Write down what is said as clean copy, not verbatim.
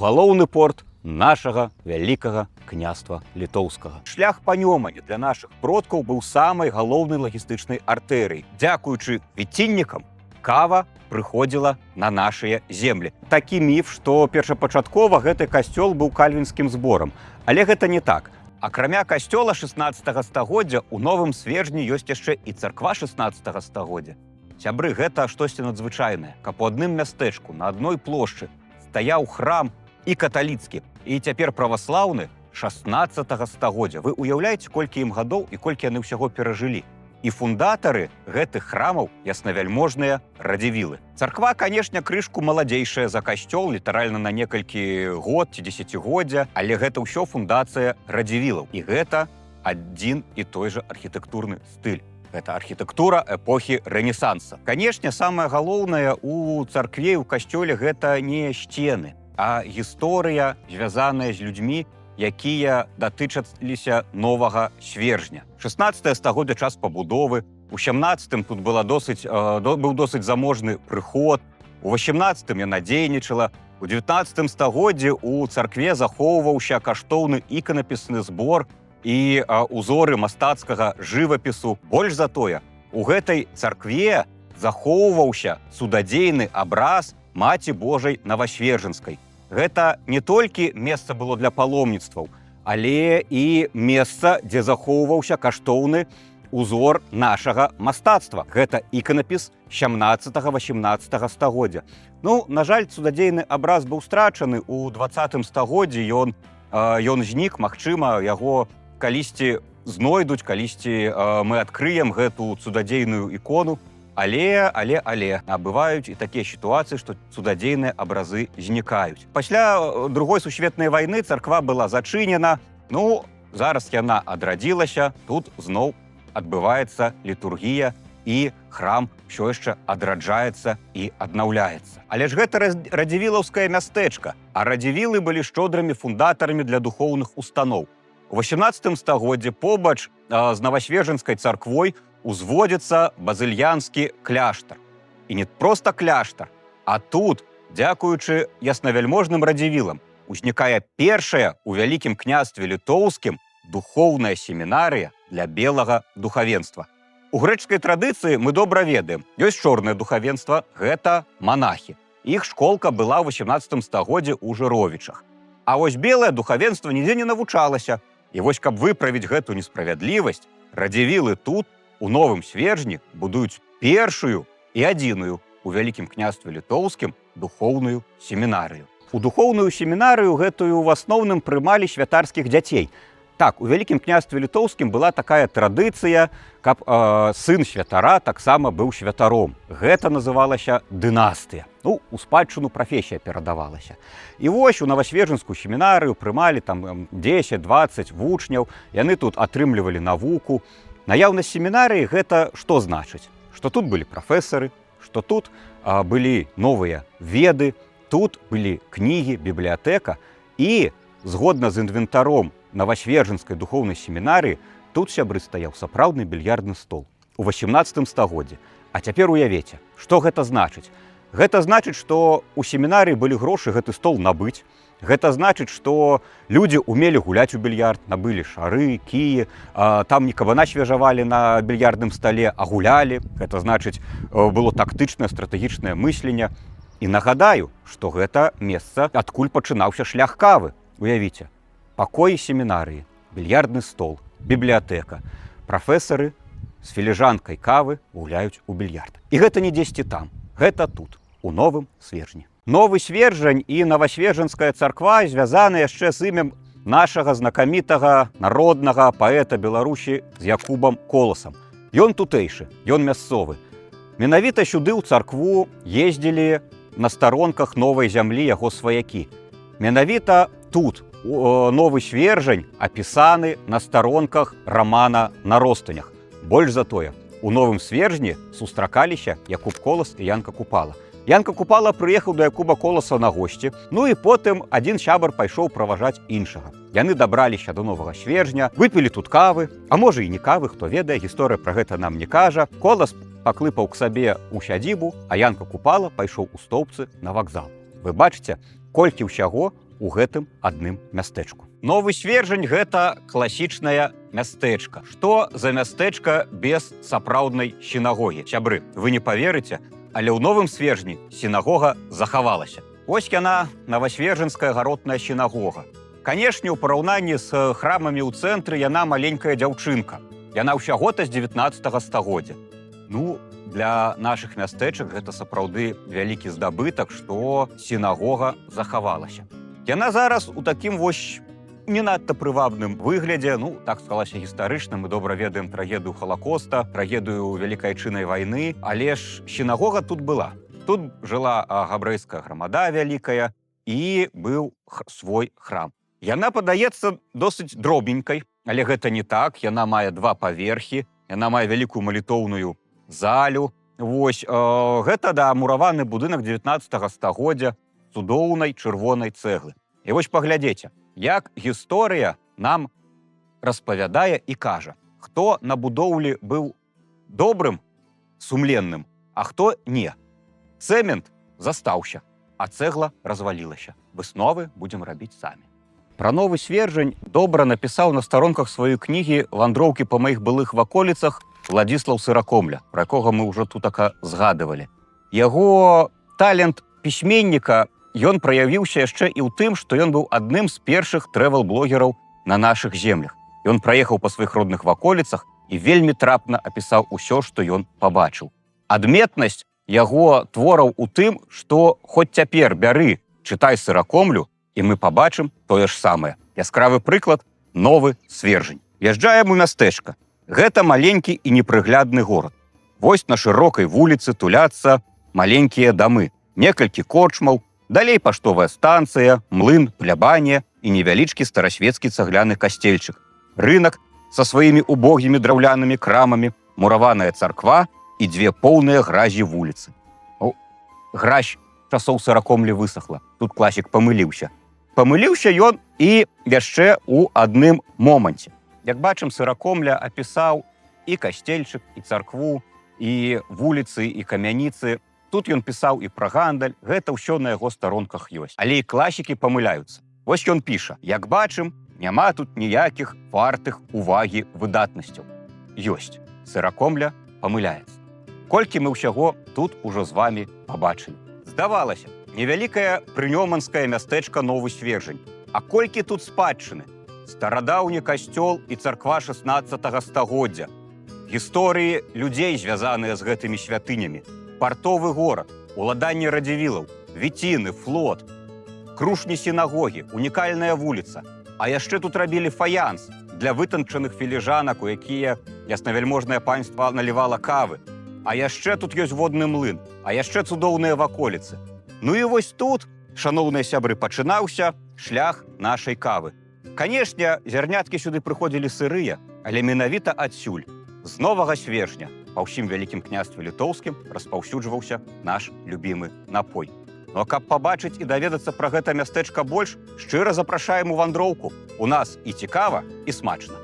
галоўны порт нашага вялікага княства літоўскага. Шлях па Нёмане для нашых продкаў быў самай галоўнай лагістычнай артэрыяй. Дзякуючы віціннікам кава прыходзіла на нашыя землі. Такі міф, што першапачаткова гэты касцёл быў кальвінскім зборам. Але гэта не так. Акрамя касцёла 16 стагоддзя у Новым Свержні ёсць яшчэ і царква 16 стагоддзя. Сябры, гэта штосьці надзвычайнае, каб у адным мястэчку на адной плошчы стаяў храм і каталіцкі, і цяпер праваслаўны 16 стагоддзя. Вы уяўляеце, колькі ім гадоў і колькі яны ўсяго перажылі. І фундатары гэтых храмаў яснавяльможныя радзівілы. Царква, канешне, крышку маладзейшая за касцёл, літаральна на некалькі год ці дзесяцігоддзя, але гэта ўсё фундацыя радзівілаў. І гэта адзін і той жа архітэктурны стыль. Гэта архітэктура эпохі Рэнесанса. Канешне, самае галоўнае у царкве і ў касцёле гэта не сцены, а гісторыя, звязаная з людзьмі, якія датычаліся Новага Свержня. 16 стагоддзя час пабудовы, у 17-м тут быў досыць заможны прыход, у 18-м яна дзейнічала, у 19 стагоддзі у царкве захоўваўся каштоўны іканапісны збор і узоры мастацкага жывапісу. Больш за тое, у гэтай царкве захоўваўся цудадзейны абраз Маці Божай Новасвержанскай. Гэта не толькі месца было для паломніцтваў, але і месца, дзе захоўваўся каштоўны узор нашага мастацтва. Гэта іканапіс 17-18 стагоддзя. Ну, на жаль, цудадзейны абраз быў страчаны ў 20 стагоддзі. Ён знік, магчыма, яго калісьці знойдуць, калісьці мы адкрыем гэту цудадзейную ікону. Але бываюць і такія сітуацыі, што цудадзейныя абразы знікаюць. Пасля Другой сусветнай вайны царква была зачынена. Ну, зараз яна адрадзілася, тут зноў адбываецца літургія і храм ўсё яшчэ адраджаецца і аднаўляецца. Але ж гэта радзівілаўскае мястэчка, а радзівілы былі шчодрымі фундатарамі для духоўных устаноў. У 18 стагоддзі побач з Новасвержанскай царквой узводзіцца базыльянскі кляштар. І не проста кляштар, а тут, дзякуючы яснавяльможным радзівілам, узнікае першая у вялікім княстве літоўскім духоўная семінарыя для белага духавенства. У грэчаскай традыцыі мы добра ведаем, ёсць чорнае духавенства, гэта манахі. Іх школка была ў 18 стагоддзі ў Жыровічах. А вось белае духавенства нідзе не навучалася. І вось, каб выправіць гэту несправядлівасць, радзівілы тут, у Новым Свержні, будуюць першую і адзіную у вялікім княстве літоўскім духоўную семінарыю. У духоўную семінарыю гэтую ў асноўным прымалі святарскіх дзяцей. Так, у вялікім княстве літоўскім была такая традыцыя, каб сын святара таксама быў святаром. Гэта называлася дынастыя. Ну, у спадчыну прафесія перадавалася. І вось у Новасвержанскую семінарыю прымалі там 10-20 вучняў, яны тут атрымлівалі навуку. Наяўнасць семінарыі гэта што значыць? Што тут былі прафесары, што тут былі новыя веды, тут былі кнігі, бібліятэка, і згодна з інвентаром Новасвержанскай духоўнай семінарыі тут, сябры, стаяў сапраўдны більярдны стол у 18 стагоддзі. А цяпер уявіце, што гэта значыць? Гэта значыць, што ў семінарыі былі грошы гэты стол набыць. Гэта значыць, што людзі умелі гуляць у більярд, набылі шары, кіі, там не кабана свяжавалі на більярдным стале, а гулялі. Гэта значыць, было тактычнае, стратэгічнае мысленне. І нагадаю, што гэта месца, адкуль пачынаўся шлях кавы. Уявіце, пакоі семінарыі, більярдны стол, бібліятэка, прафесары з філіжанкай кавы гуляюць у більярд. І гэта не дзесьці там, гэта тут, у Новым Свержні. Новы Свержань і Новасвержанская царква звязаны яшчэ з імем нашага знакамітага народнага паэта Беларусі з Якубам Коласам. Ён тутэйшы, ён мясцовы. Менавіта сюды ў царкву ездзілі на старонках Новай зямлі яго сваякі. Менавіта тут Новы Свержань апісаны на старонках рамана «На ростанях». Больш за тое, у Новым Свержні сустракаліся Якуб Колас і Янка Купала. Янка Купала прыехаў да Якуба Коласа на госці, ну і потым адзін сябар пайшоў праважаць іншага. Яны дабраліся до Новага Свержня, выпілі тут кавы, а можа і не кавы, хто ведае, гісторыя пра гэта нам не кажа. Колас паклыпаў к сабе ў сядзібу, а Янка Купала пайшоў у Стоўбцы на вакзал. Вы бачыце, колькі ўсяго у гэтым адным мястэчку. Новы Свержань – гэта класічнае мястэчка. Што за мястэчка без сапраўднай сінагогі? Сябры, вы не паверыце, але ў Новым Свержні сінагога захавалася. Вось яна, Новасвержанская гаротная сінагога. Канешне, у параўнанні з храмамі ў цэнтры яна маленькая дзяўчынка. Яна ўсяго-то з 19 стагоддзя. Ну, для нашых мястэчак гэта сапраўды вялікі здабытак, што сінагога захавалася. Яна зараз у такім вось не надта прывабным выглядзе, ну, так сталася гістарычна, мы добра ведаем трагедыю Халакоста, трагедыю Вялікай Айчыннай вайны, але ж сінагога тут была. Тут жыла габрэйская грамада вялікая і быў свой храм. Яна падаецца досыць дробненькай, але гэта не так, яна мае 2 паверхі, яна мае вялікую малітоўную залю. Вось, гэта мураваны будынак 19 стагоддзя цудоўнай чырвонай цэглы. І вось паглядзіце, як гісторыя нам распавядае і кажа, хто на будоўлі быў добрым, сумленным, а хто не. Цэмент застаўся, а цэгла развалілася. Высновы будзем рабіць самі. Пра Новы Свержань добра напісаў на старонках сваёй кнігі «Вандроўкі па маіх былых ваколіцах» Владзіслаў Сыракомля, пра якога мы ўжо тут згадывалі. Яго талент пісьменніка ён праявіўся яшчэ і ў тым, што ён быў адным з першых трэвел-блогераў на нашых землях. Ён праехаў па сваіх родных ваколіцах і вельмі трапна апісаў усё, што ён пабачыў. Адметнасць яго твораў у тым, што хоць цяпер бяры, чытай Сыракомлю, і мы пабачым тое ж самае. Яскравы прыклад – Новы Свержань. Язджаем у мястэчка. Гэта маленькі і непрыглядны горад. Вось на шырокай вуліцы туляцца маленькія дамы, некалькі корчмаў, далей паштовая станцыя, млын, плябанія і невялічкі старасвецкі цагляны касцельчык. Рынак са сваімі убогімі драўлянымі крамамі, мураваная царква і 2 поўныя гразі вуліцы. Гразь часоў Сыракомлі высохла. Тут класік памыліўся. Памыліўся ён і яшчэ ў адным моманце. Як бачым, Сыракомля апісаў і касцельчык, і царкву, і вуліцы, і камяніцы. Тут ён пісаў і пра гандаль, гэта ўсё на яго старонках ёсць. Але і класікі памыляюцца. Вось ён піша, як бачым, няма тут ніякіх вартых увагі выдатнасцяў. Ёсць. Сыракомля памыляецца. Колькі мы ўсяго тут ужо з вамі пабачылі. Здавалася, невялікае прынёманскае мястэчка Новы Свержань. А колькі тут спадчыны? Старадаўні касцёл і царква 16 стагоддзя. Гісторыі людзей, звязаныя з гэтымі святынямі. Партовы горад, уладанне радзівілаў, віціны, флот, крушні сінагогі, унікальная вуліца. А яшчэ тут рабілі фаянс для вытанчаных філіжанак, у якія яснавяльможнае панства налівала кавы. А яшчэ тут ёсць водны млын, а яшчэ цудоўныя ваколіцы. Ну і вось тут, шаноўныя сябры, пачынаўся шлях нашай кавы. Канешне, зярняткі сюды прыходзілі сырыя, але менавіта адсюль, з Новага Свержня, па ўсім Вялікім княстве літоўскім распаўсюджваўся наш любімы напой. Ну а каб пабачыць і даведацца пра гэта мястэчка больш, шчыра запрашаем у вандроўку. У нас і цікава, і смачна.